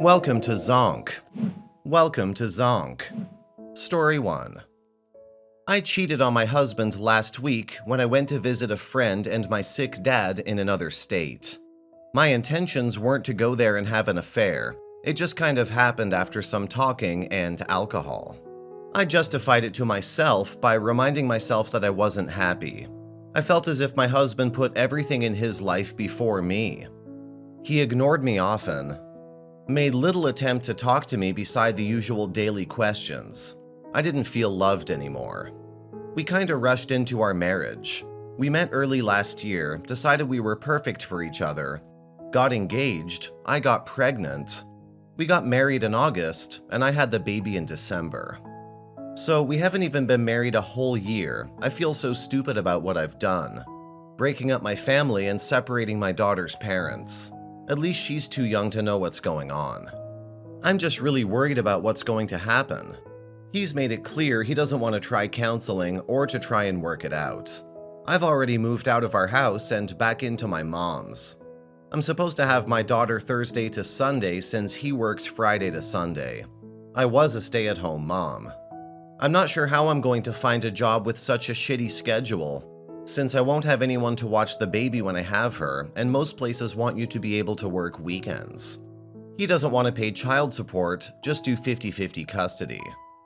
Welcome to Zonk. Welcome to Zonk. Story 1. I cheated on my husband last week when I went to visit a friend and my sick dad in another state. My intentions weren't to go there and have an affair. It just kind of happened after some talking and alcohol. I justified it to myself by reminding myself that I wasn't happy. I felt as if my husband put everything in his life before me. He ignored me often, made little attempt to talk to me beside the usual daily questions. I didn't feel loved anymore. We kinda rushed into our marriage. We met early last year, decided we were perfect for each other, got engaged, I got pregnant. We got married in August, and I had the baby in December. So we haven't even been married a whole year. I feel so stupid about what I've done. Breaking up my family and separating my daughter's parents. At least she's too young to know what's going on. I'm just really worried about what's going to happen. He's made it clear he doesn't want to try counseling or to try and work it out. I've already moved out of our house and back into my mom's. I'm supposed to have my daughter Thursday to Sunday since he works Friday to Sunday. I was a stay-at-home mom. I'm not sure how I'm going to find a job with such a shitty schedule, since I won't have anyone to watch the baby when I have her, and most places want you to be able to work weekends. He doesn't want to pay child support, just do 50-50 custody.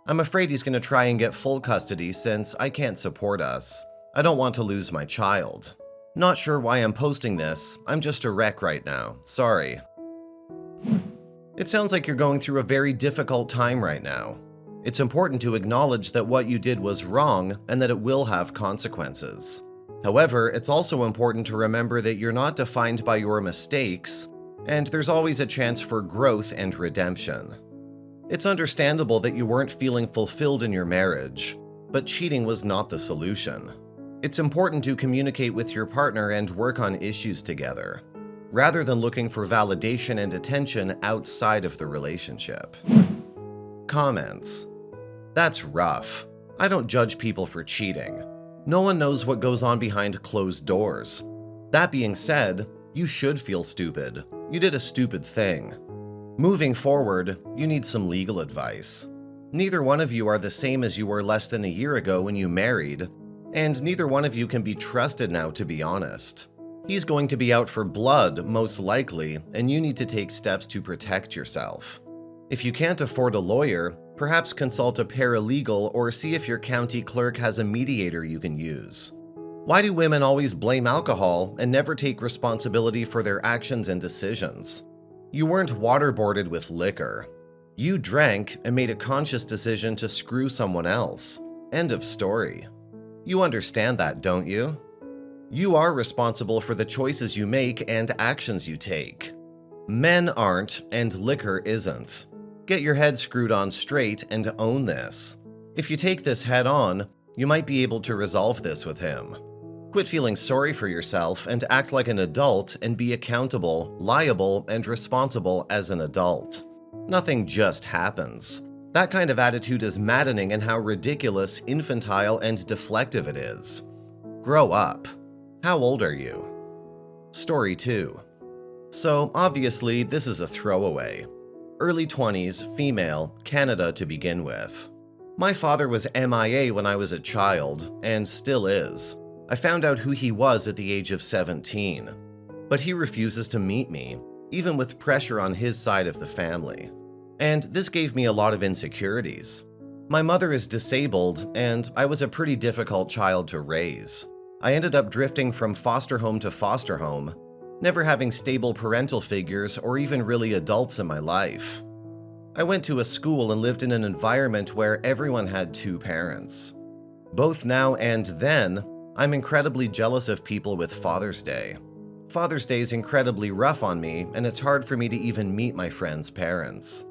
I'm afraid he's going to try and get full custody since I can't support us. I don't want to lose my child. Not sure why I'm posting this, I'm just a wreck right now, sorry. It sounds like you're going through a very difficult time right now. It's important to acknowledge that what you did was wrong and that it will have consequences. However, it's also important to remember that you're not defined by your mistakes, and there's always a chance for growth and redemption. It's understandable that you weren't feeling fulfilled in your marriage, but cheating was not the solution. It's important to communicate with your partner and work on issues together, rather than looking for validation and attention outside of the relationship. Comments. That's rough. I don't judge people for cheating. No one knows what goes on behind closed doors. That being said, you should feel stupid. You did a stupid thing. Moving forward, you need some legal advice. Neither one of you are the same as you were less than a year ago when you married, and neither one of you can be trusted now, to be honest. He's going to be out for blood, most likely, and you need to take steps to protect yourself. If you can't afford a lawyer, perhaps consult a paralegal or see if your county clerk has a mediator you can use. Why do women always blame alcohol and never take responsibility for their actions and decisions? You weren't waterboarded with liquor. You drank and made a conscious decision to screw someone else. End of story. You understand that, don't you? You are responsible for the choices you make and actions you take. Men aren't, and liquor isn't. Get your head screwed on straight and own this. If you take this head on, you might be able to resolve this with him. Quit feeling sorry for yourself and act like an adult and be accountable, liable, and responsible as an adult. Nothing just happens. That kind of attitude is maddening in how ridiculous, infantile, and deflective it is. Grow up. How old are you? Story 2. So, obviously, this is a throwaway. Early 20s, female, Canada to begin with. My father was MIA when I was a child, and still is. I found out who he was at the age of 17. But he refuses to meet me, even with pressure on his side of the family. And this gave me a lot of insecurities. My mother is disabled, and I was a pretty difficult child to raise. I ended up drifting from foster home to foster home, never having stable parental figures or even really adults in my life. I went to a school and lived in an environment where everyone had two parents. Both now and then, I'm incredibly jealous of people with Father's Day. Father's Day is incredibly rough on me, and it's hard for me to even meet my friends' parents.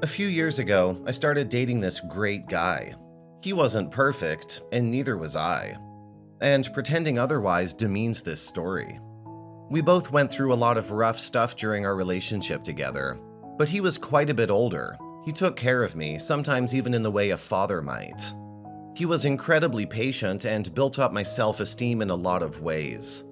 A few years ago, I started dating this great guy. He wasn't perfect, and neither was I. And pretending otherwise demeans this story. We both went through a lot of rough stuff during our relationship together, but he was quite a bit older. He took care of me, sometimes even in the way a father might. He was incredibly patient and built up my self-esteem in a lot of ways.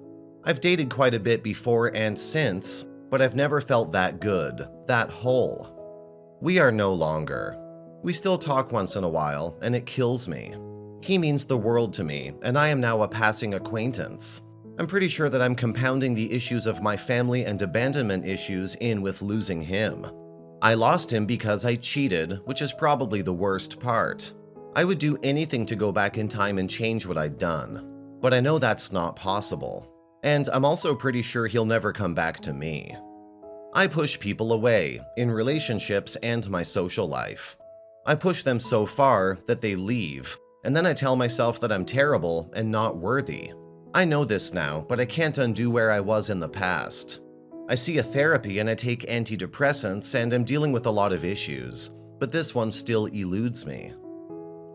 I've dated quite a bit before and since, but I've never felt that good, that whole. We are no longer. We still talk once in a while, and it kills me. He means the world to me, and I am now a passing acquaintance. I'm pretty sure that I'm compounding the issues of my family and abandonment issues in with losing him. I lost him because I cheated, which is probably the worst part. I would do anything to go back in time and change what I'd done, but I know that's not possible. And I'm also pretty sure he'll never come back to me. I push people away, in relationships and my social life. I push them so far that they leave, and then I tell myself that I'm terrible and not worthy. I know this now, but I can't undo where I was in the past. I see a therapy and I take antidepressants and I'm dealing with a lot of issues, but this one still eludes me.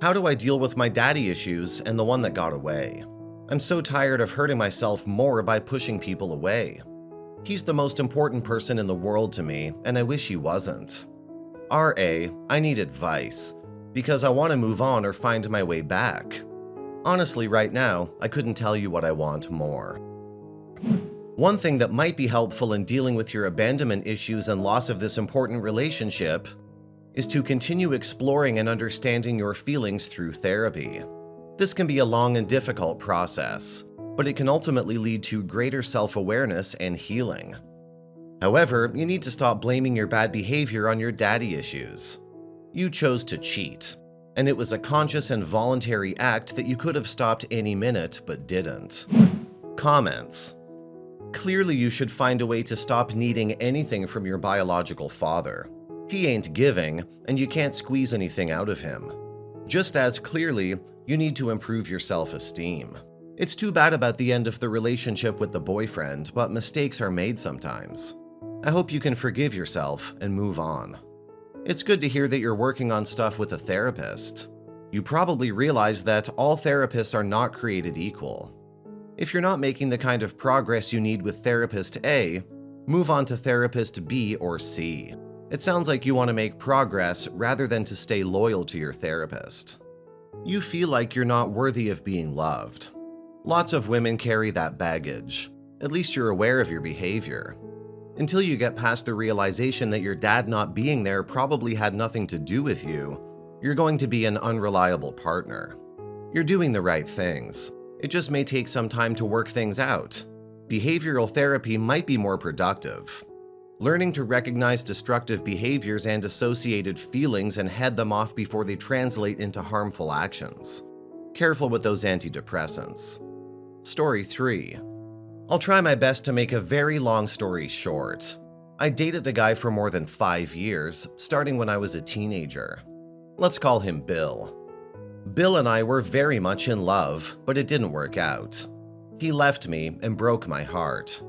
How do I deal with my daddy issues and the one that got away? I'm so tired of hurting myself more by pushing people away. He's the most important person in the world to me, and I wish he wasn't. RA, I need advice, because I want to move on or find my way back. Honestly, right now, I couldn't tell you what I want more. One thing that might be helpful in dealing with your abandonment issues and loss of this important relationship is to continue exploring and understanding your feelings through therapy. This can be a long and difficult process, but it can ultimately lead to greater self-awareness and healing. However, you need to stop blaming your bad behavior on your daddy issues. You chose to cheat, and it was a conscious and voluntary act that you could have stopped any minute but didn't. Comments. Clearly, you should find a way to stop needing anything from your biological father. He ain't giving, and you can't squeeze anything out of him. Just as clearly, you need to improve your self-esteem. It's too bad about the end of the relationship with the boyfriend, but mistakes are made sometimes. I hope you can forgive yourself and move on. It's good to hear that you're working on stuff with a therapist. You probably realize that all therapists are not created equal. If you're not making the kind of progress you need with therapist A, move on to therapist B or C. It sounds like you want to make progress rather than to stay loyal to your therapist. You feel like you're not worthy of being loved. Lots of women carry that baggage. At least you're aware of your behavior. Until you get past the realization that your dad not being there probably had nothing to do with you, you're going to be an unreliable partner. You're doing the right things. It just may take some time to work things out. Behavioral therapy might be more productive. Learning to recognize destructive behaviors and associated feelings and head them off before they translate into harmful actions. Careful with those antidepressants. Story 3. I'll try my best to make a very long story short. I dated a guy for more than 5 years, starting when I was a teenager. Let's call him Bill. Bill and I were very much in love, but it didn't work out. He left me and broke my heart.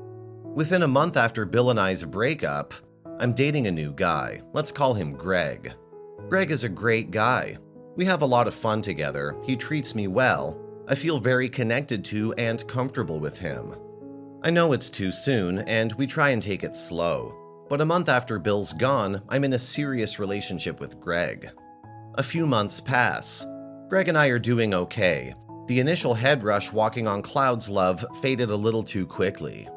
Within a month after Bill and I's breakup, I'm dating a new guy. Let's call him Greg. Greg is a great guy. We have a lot of fun together. He treats me well. I feel very connected to and comfortable with him. I know it's too soon, and we try and take it slow. But a month after Bill's gone, I'm in a serious relationship with Greg. A few months pass. Greg and I are doing okay. The initial head rush walking on clouds love faded a little too quickly.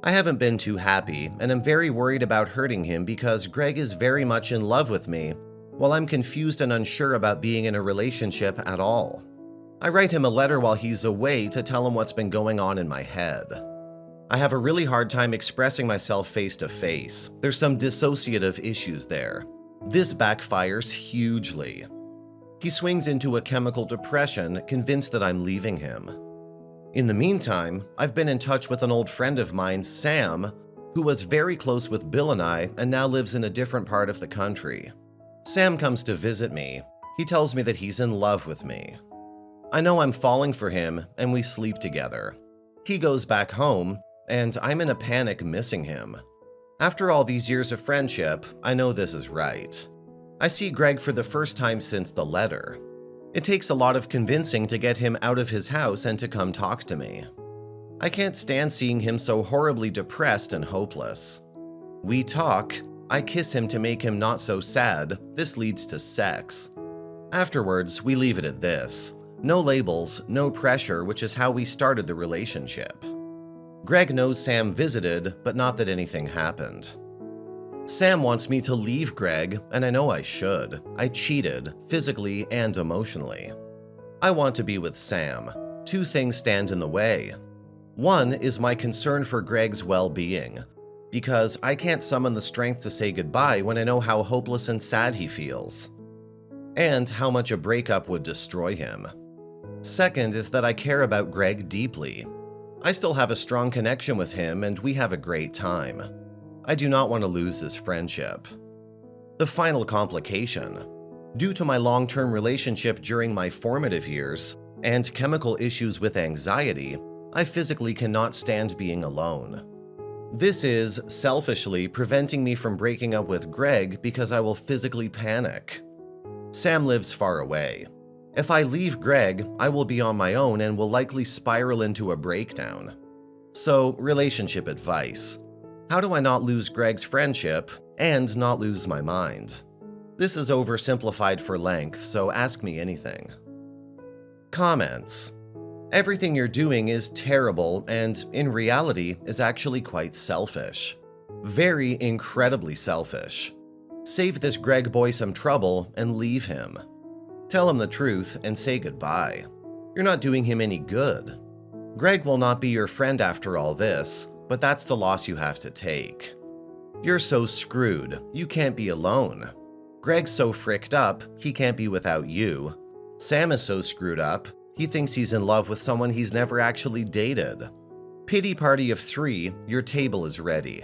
I haven't been too happy, and I'm very worried about hurting him because Greg is very much in love with me, while I'm confused and unsure about being in a relationship at all. I write him a letter while he's away to tell him what's been going on in my head. I have a really hard time expressing myself face to face. There's some dissociative issues there. This backfires hugely. He swings into a chemical depression, convinced that I'm leaving him. In the meantime, I've been in touch with an old friend of mine, Sam, who was very close with Bill and I and now lives in a different part of the country. Sam comes to visit me. He tells me that he's in love with me. I know I'm falling for him, and we sleep together. He goes back home, and I'm in a panic missing him. After all these years of friendship, I know this is right. I see Greg for the first time since the letter. It takes a lot of convincing to get him out of his house and to come talk to me. I can't stand seeing him so horribly depressed and hopeless. We talk. I kiss him to make him not so sad. This leads to sex. Afterwards, we leave it at this. No labels, no pressure, which is how we started the relationship. Greg knows Sam visited, but not that anything happened. Sam wants me to leave Greg, and I know I should. I cheated, physically and emotionally. I want to be with Sam. Two things stand in the way. One is my concern for Greg's well-being, because I can't summon the strength to say goodbye when I know how hopeless and sad he feels, and how much a breakup would destroy him. Second is that I care about Greg deeply. I still have a strong connection with him and we have a great time. I do not want to lose this friendship. The final complication. Due to my long-term relationship during my formative years and chemical issues with anxiety, I physically cannot stand being alone. This is, selfishly, preventing me from breaking up with Greg because I will physically panic. Sam lives far away. If I leave Greg, I will be on my own and will likely spiral into a breakdown. So, relationship advice. How do I not lose Greg's friendship and not lose my mind? This is oversimplified for length, so ask me anything. Comments. Everything you're doing is terrible and, in reality, is actually quite selfish. Very incredibly selfish. Save this Greg boy some trouble and leave him. Tell him the truth and say goodbye. You're not doing him any good. Greg will not be your friend after all this, but that's the loss you have to take. You're so screwed, you can't be alone. Greg's so fricked up, he can't be without you. Sam is so screwed up, he thinks he's in love with someone he's never actually dated. Pity party of 3, your table is ready.